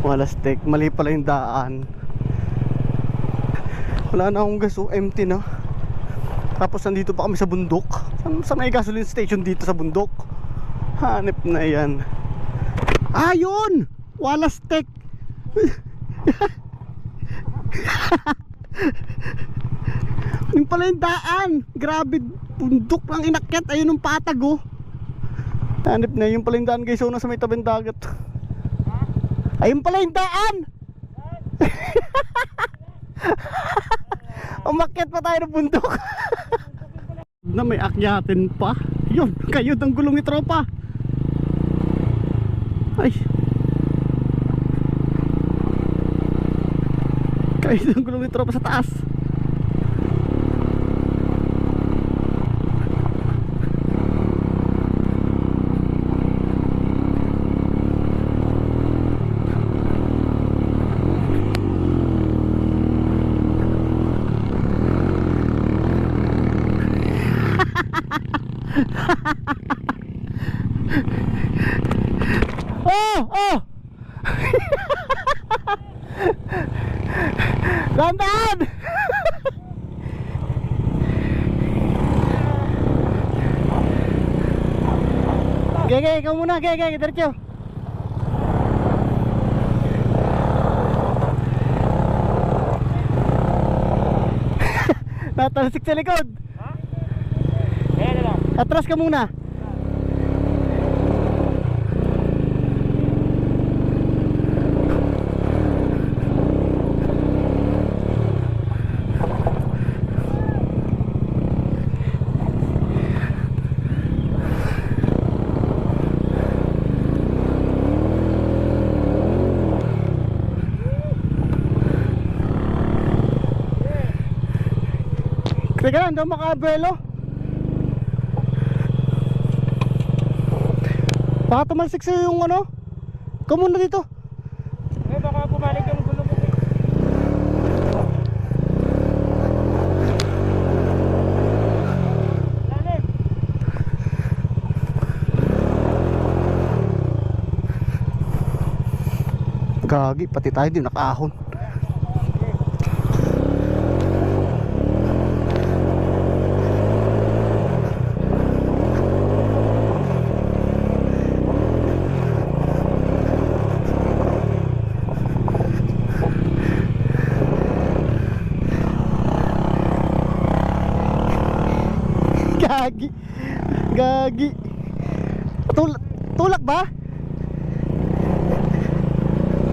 Walastek, mali pala yung daan. Wala na akong gas, empty na. Tapos nandito pa kami sa bundok. Sa may gasoline station dito sa bundok. Hanip na yan. Ayun! Walastek. Yung pala yung daan. Grabe, bundok lang inakyat. Ayun yung patag oh. Hanip na yung pala yung daan guys. So nasa may tabing dagat. Ayun pala yung daan. Umakyat pa tayo ng bundok. Na may akyatin pa. Yun, kayo ng gulong ni tropa. Ay, kayo ng gulong ni tropa sa taas. Oh! Lantan! Gege, ikaw muna, gege, diretso. Natalsik sa likod. Ha? Atras ka muna. Teka lang, daw makabuelo. Baka tumalsik sa'yo yung ano. Ikaw muna dito. Eh, baka bumalik yung gulong ko. Lalim. Gagi, pati tayo din nakahon. Gagi. Tulak ba?